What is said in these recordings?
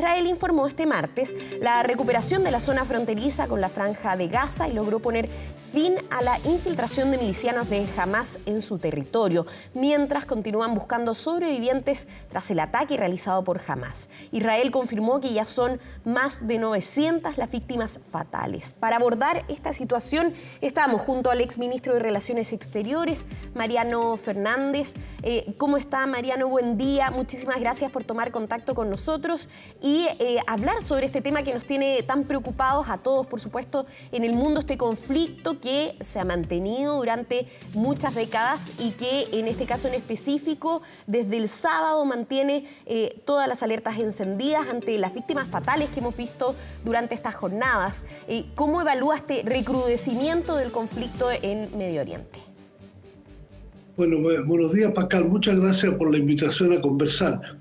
Israel informó este martes la recuperación de la zona fronteriza con la Franja de Gaza y logró poner fin a la infiltración de milicianos de Hamás en su territorio, mientras continúan buscando sobrevivientes tras el ataque realizado por Hamás. Israel confirmó que ya son más de 900 las víctimas fatales. Para abordar esta situación estamos junto al exministro de Relaciones Exteriores, Mariano Fernández. ¿Cómo está, Mariano? Buen día. Muchísimas gracias por tomar contacto con nosotros y hablar sobre este tema que nos tiene tan preocupados a todos, por supuesto, en el mundo, este conflicto que se ha mantenido durante muchas décadas y que en este caso en específico desde el sábado mantiene todas las alertas encendidas ante las víctimas fatales que hemos visto durante estas jornadas. ¿Cómo evalúa este recrudecimiento del conflicto en Medio Oriente? Bueno, buenos días, Pascal. Muchas gracias por la invitación a conversar.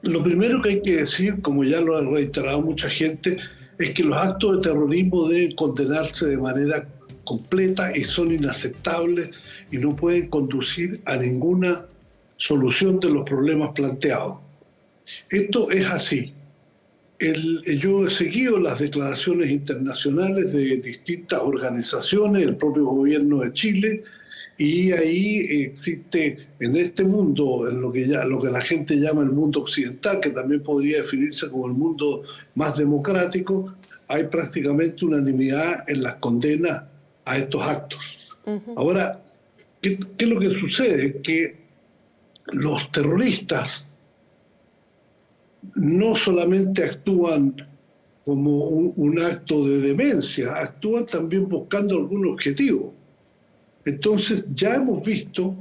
Lo primero que hay que decir, como ya lo ha reiterado mucha gente, es que los actos de terrorismo deben condenarse de manera completa y son inaceptables y no pueden conducir a ninguna solución de los problemas planteados. Esto es así. Yo he seguido las declaraciones internacionales de distintas organizaciones, el propio gobierno de Chile, y ahí existe en este mundo, en lo que la gente llama el mundo occidental, que también podría definirse como el mundo más democrático, hay prácticamente unanimidad en las condenas a estos actos. Ahora, ¿qué es lo que sucede? Que los terroristas no solamente actúan como un acto de demencia, actúan también buscando algún objetivo. Entonces ya hemos visto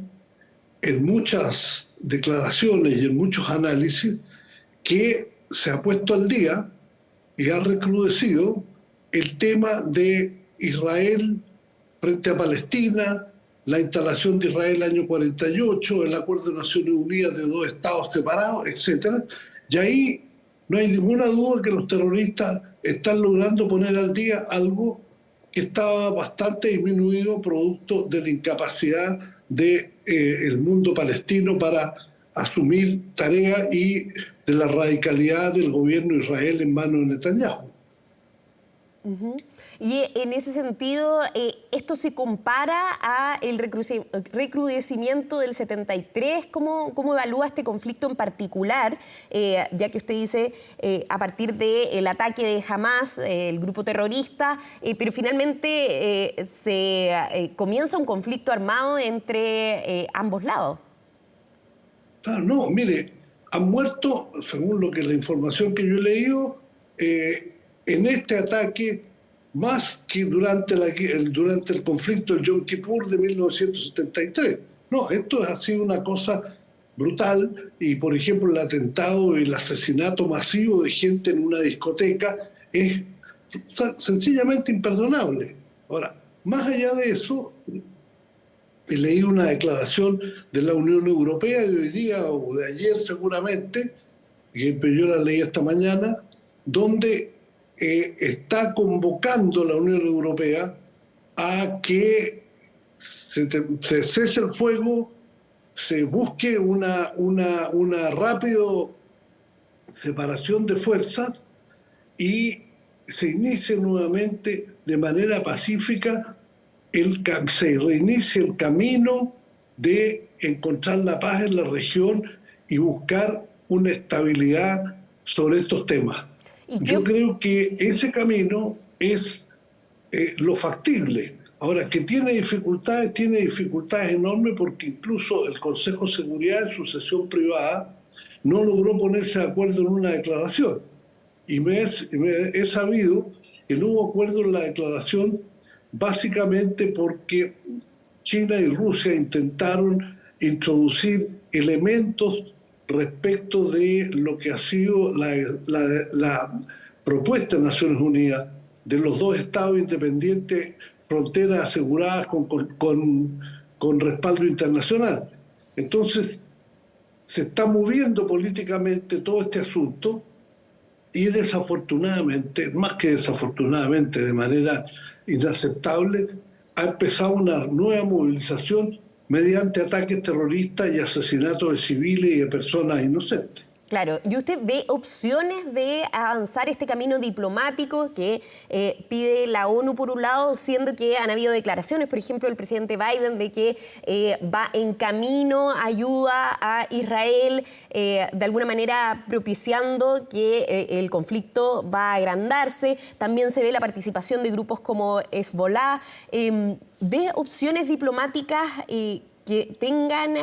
en muchas declaraciones y en muchos análisis que se ha puesto al día y ha recrudecido el tema de Israel frente a Palestina, la instalación de Israel el año 48, el acuerdo de Naciones Unidas de 2 estados separados, etc. Y ahí no hay ninguna duda que los terroristas están logrando poner al día algo que estaba bastante disminuido producto de la incapacidad del mundo palestino para asumir tareas y de la radicalidad del gobierno de Israel en manos de Netanyahu. Y en ese sentido, ¿esto se compara a el recrudecimiento del 73? ¿Cómo evalúa este conflicto en particular? Ya que usted dice a partir del ataque de Hamás, el grupo terrorista, pero finalmente se comienza un conflicto armado entre ambos lados. Claro, no, mire, han muerto, según la información que yo he leído, en este ataque, más que durante el conflicto del Yom Kippur de 1973. No, esto ha sido una cosa brutal y, por ejemplo, el atentado y el asesinato masivo de gente en una discoteca es sencillamente imperdonable. Ahora, más allá de eso, he leído una declaración de la Unión Europea de hoy día o de ayer seguramente, que yo la leí esta mañana, donde está convocando la Unión Europea a que se cese el fuego, se busque una rápida separación de fuerzas y se inicie nuevamente de manera pacífica, se reinicie el camino de encontrar la paz en la región y buscar una estabilidad sobre estos temas. Yo creo que ese camino es lo factible. Ahora, que tiene dificultades enormes porque incluso el Consejo de Seguridad en su sesión privada no logró ponerse de acuerdo en una declaración. Y he sabido que no hubo acuerdo en la declaración básicamente porque China y Rusia intentaron introducir elementos respecto de lo que ha sido la propuesta de Naciones Unidas de los 2 estados independientes, fronteras aseguradas con respaldo internacional. Entonces, se está moviendo políticamente todo este asunto y desafortunadamente, más que desafortunadamente, de manera inaceptable, ha empezado una nueva movilización mediante ataques terroristas y asesinatos de civiles y de personas inocentes. Claro, ¿y usted ve opciones de avanzar este camino diplomático que pide la ONU por un lado, siendo que han habido declaraciones, por ejemplo, del presidente Biden, de que va en camino, ayuda a Israel, de alguna manera propiciando que el conflicto va a agrandarse? También se ve la participación de grupos como Hezbollah. ¿Ve opciones diplomáticas que tengan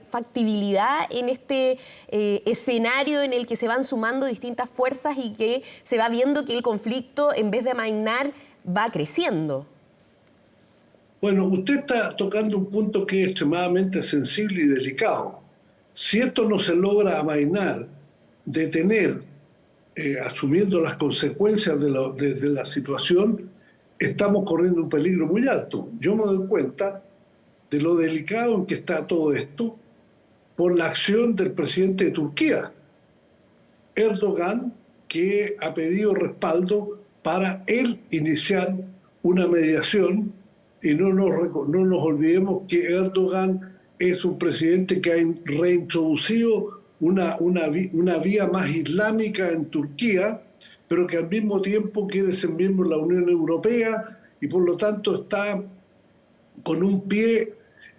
factibilidad en este escenario en el que se van sumando distintas fuerzas y que se va viendo que el conflicto, en vez de amainar, va creciendo? Bueno, usted está tocando un punto que es extremadamente sensible y delicado. Si esto no se logra amainar, detener, asumiendo las consecuencias de la situación, estamos corriendo un peligro muy alto. Yo me doy cuenta de lo delicado en que está todo esto por la acción del presidente de Turquía, Erdogan, que ha pedido respaldo para él iniciar una mediación. Y no nos olvidemos que Erdogan es un presidente que ha reintroducido una vía más islámica en Turquía, pero que al mismo tiempo quiere ser miembro de la Unión Europea y por lo tanto está con un pie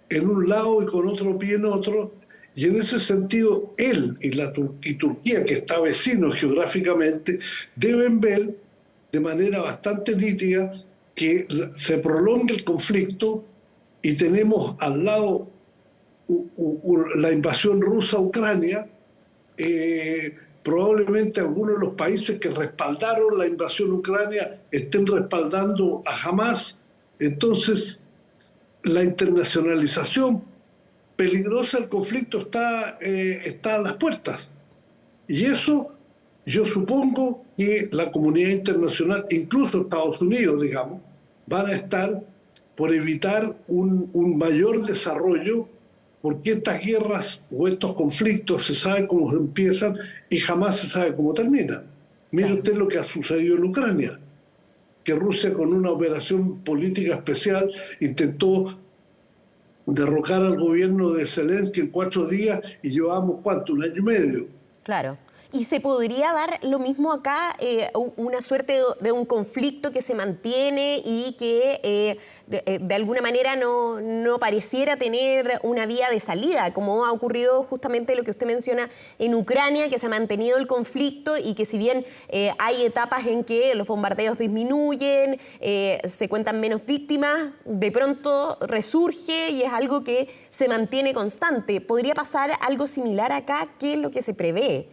en un lado y con otro pie en otro, y en ese sentido él y Turquía, que está vecino geográficamente, deben ver de manera bastante nítida que se prolongue el conflicto y tenemos al lado la invasión rusa a Ucrania. Probablemente algunos de los países que respaldaron la invasión a Ucrania estén respaldando a Hamas. Entonces, la internacionalización peligrosa del conflicto está a las puertas. Y eso, yo supongo que la comunidad internacional, incluso Estados Unidos, digamos, van a estar por evitar un mayor desarrollo, porque estas guerras o estos conflictos se sabe cómo empiezan y jamás se sabe cómo terminan. Mire usted lo que ha sucedido en Ucrania, que Rusia con una operación política especial intentó derrocar al gobierno de Zelensky en 4 días y llevamos, ¿cuánto? 1 año y medio. Claro. ¿Y se podría dar lo mismo acá, una suerte de un conflicto que se mantiene y que de alguna manera no pareciera tener una vía de salida, como ha ocurrido justamente lo que usted menciona en Ucrania, que se ha mantenido el conflicto y que si bien hay etapas en que los bombardeos disminuyen, se cuentan menos víctimas, de pronto resurge y es algo que se mantiene constante? ¿Podría pasar algo similar acá? ¿Qué es lo que se prevé?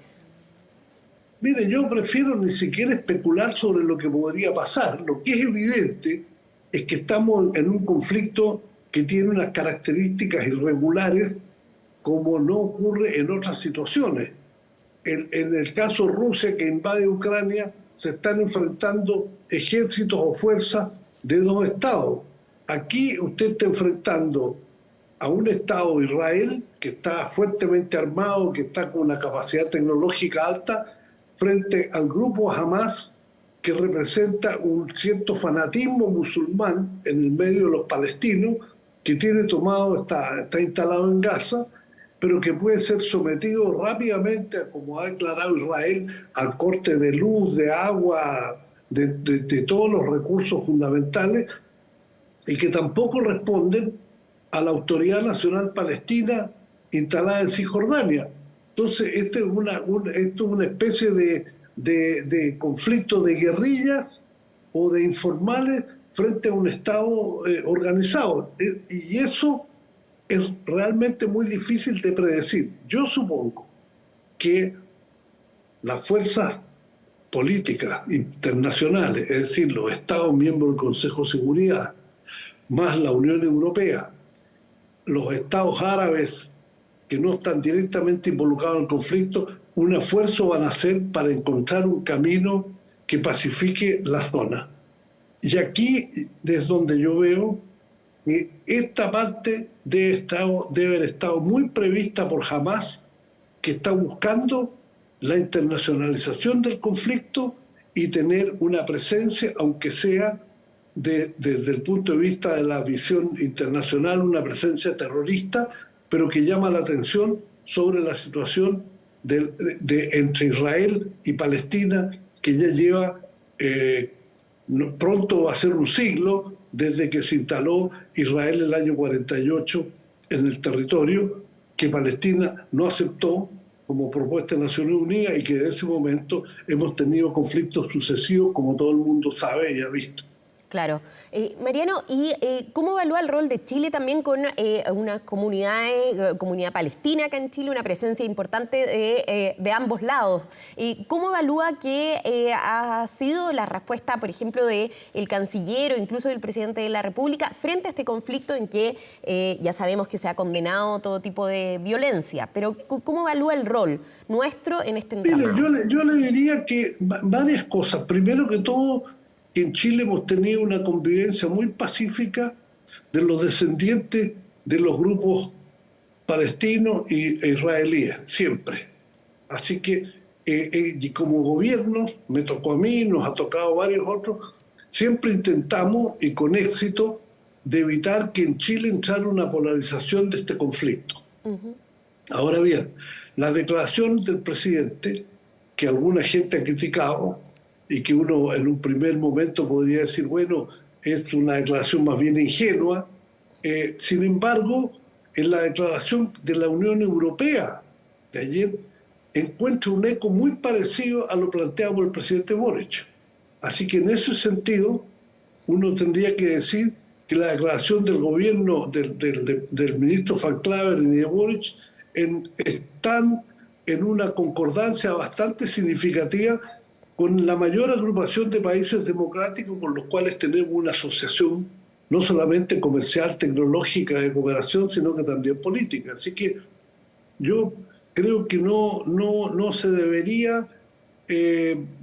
Mire, yo prefiero ni siquiera especular sobre lo que podría pasar. Lo que es evidente es que estamos en un conflicto que tiene unas características irregulares como no ocurre en otras situaciones. En el caso de Rusia, que invade Ucrania, se están enfrentando ejércitos o fuerzas de 2 estados. Aquí usted está enfrentando a un Estado, Israel, que está fuertemente armado, que está con una capacidad tecnológica alta, frente al grupo Hamas, que representa un cierto fanatismo musulmán en el medio de los palestinos, que tiene tomado, está instalado en Gaza, pero que puede ser sometido rápidamente, como ha declarado Israel, al corte de luz, de agua, de todos los recursos fundamentales, y que tampoco responden a la Autoridad Nacional Palestina instalada en Cisjordania. Entonces, esto es una especie de conflicto de guerrillas o de informales frente a un Estado organizado. Y eso es realmente muy difícil de predecir. Yo supongo que las fuerzas políticas internacionales, es decir, los Estados miembros del Consejo de Seguridad, más la Unión Europea, los Estados árabes que no están directamente involucrados en el conflicto, un esfuerzo van a hacer para encontrar un camino que pacifique la zona. Y aquí es donde yo veo que esta parte debe haber estado muy prevista por Hamas, que está buscando la internacionalización del conflicto y tener una presencia, aunque sea desde el punto de vista de la visión internacional, una presencia terrorista, pero que llama la atención sobre la situación entre Israel y Palestina, que ya lleva pronto va a ser un siglo desde que se instaló Israel el año 48 en el territorio, que Palestina no aceptó como propuesta de Naciones Unidas y que desde ese momento hemos tenido conflictos sucesivos, como todo el mundo sabe y ha visto. Claro. Mariano, ¿y cómo evalúa el rol de Chile también con una comunidad palestina acá en Chile, una presencia importante de ambos lados? ¿Cómo evalúa que ha sido la respuesta, por ejemplo, del canciller o incluso del presidente de la República frente a este conflicto en que ya sabemos que se ha condenado todo tipo de violencia? Pero ¿cómo evalúa el rol nuestro en este entramado? Mire, yo le diría que varias cosas. Primero que todo, que en Chile hemos tenido una convivencia muy pacífica de los descendientes de los grupos palestinos e israelíes, siempre. Así que, y como gobierno, me tocó a mí, nos ha tocado a varios otros, siempre intentamos, y con éxito, de evitar que en Chile entrara una polarización de este conflicto. Ahora bien, la declaración del presidente, que alguna gente ha criticado, y que uno en un primer momento podría decir, bueno, es una declaración más bien ingenua. Sin embargo, en la declaración de la Unión Europea de ayer encuentra un eco muy parecido a lo planteado por el presidente Boric. Así que en ese sentido, uno tendría que decir que la declaración del gobierno del ministro Van Claveren y de Boric están en una concordancia bastante significativa con la mayor agrupación de países democráticos con los cuales tenemos una asociación no solamente comercial, tecnológica, de cooperación, sino que también política. Así que yo creo que no se debería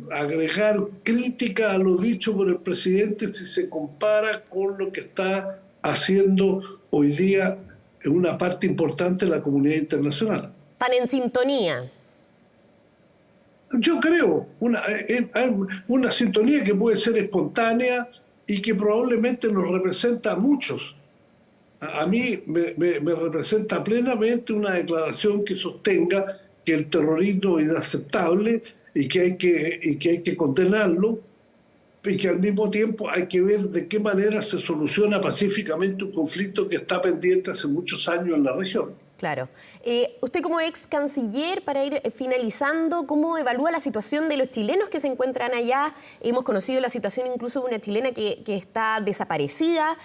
agregar crítica a lo dicho por el presidente si se compara con lo que está haciendo hoy día en una parte importante de la comunidad internacional. ¿Están en sintonía? Yo creo, una sintonía que puede ser espontánea y que probablemente nos representa a muchos. A mí me representa plenamente una declaración que sostenga que el terrorismo es inaceptable y que hay que condenarlo, y que al mismo tiempo hay que ver de qué manera se soluciona pacíficamente un conflicto que está pendiente hace muchos años en la región. Claro. Usted como ex canciller, para ir finalizando, ¿cómo evalúa la situación de los chilenos que se encuentran allá? Hemos conocido la situación incluso de una chilena que está desaparecida,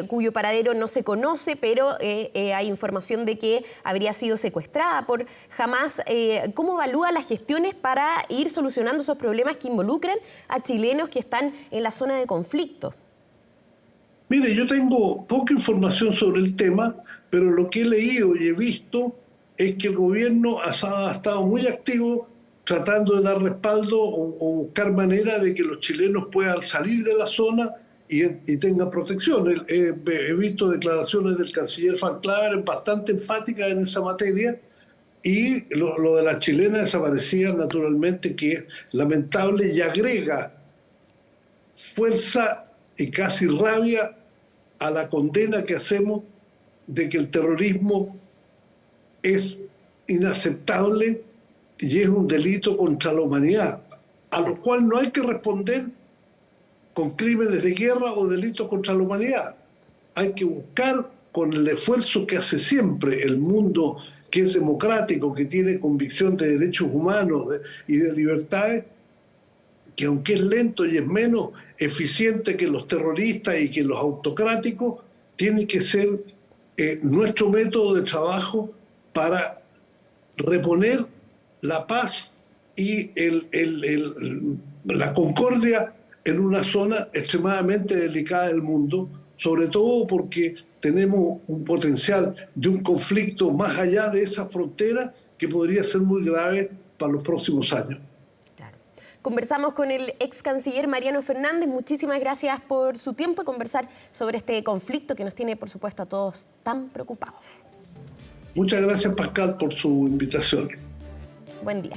cuyo paradero no se conoce, pero hay información de que habría sido secuestrada por Hamás. ¿Cómo evalúa las gestiones para ir solucionando esos problemas que involucran a chilenos que están en la zona de conflicto? Mire, yo tengo poca información sobre el tema, pero lo que he leído y he visto es que el gobierno ha estado muy activo tratando de dar respaldo o buscar manera de que los chilenos puedan salir de la zona y tengan protección. He visto declaraciones del canciller Van Claveren bastante enfáticas en esa materia, y lo de la chilena desaparecida, naturalmente, que es lamentable y agrega fuerza y casi rabia a la condena que hacemos de que el terrorismo es inaceptable y es un delito contra la humanidad, a lo cual no hay que responder con crímenes de guerra o delitos contra la humanidad. Hay que buscar, con el esfuerzo que hace siempre el mundo que es democrático, que tiene convicción de derechos humanos y de libertades, que aunque es lento y es menos eficiente que los terroristas y que los autocráticos, tiene que ser nuestro método de trabajo para reponer la paz y la concordia en una zona extremadamente delicada del mundo, sobre todo porque tenemos un potencial de un conflicto más allá de esa frontera que podría ser muy grave para los próximos años. Conversamos con el ex canciller Mariano Fernández. Muchísimas gracias por su tiempo y conversar sobre este conflicto que nos tiene, por supuesto, a todos tan preocupados. Muchas gracias, Pascal, por su invitación. Buen día.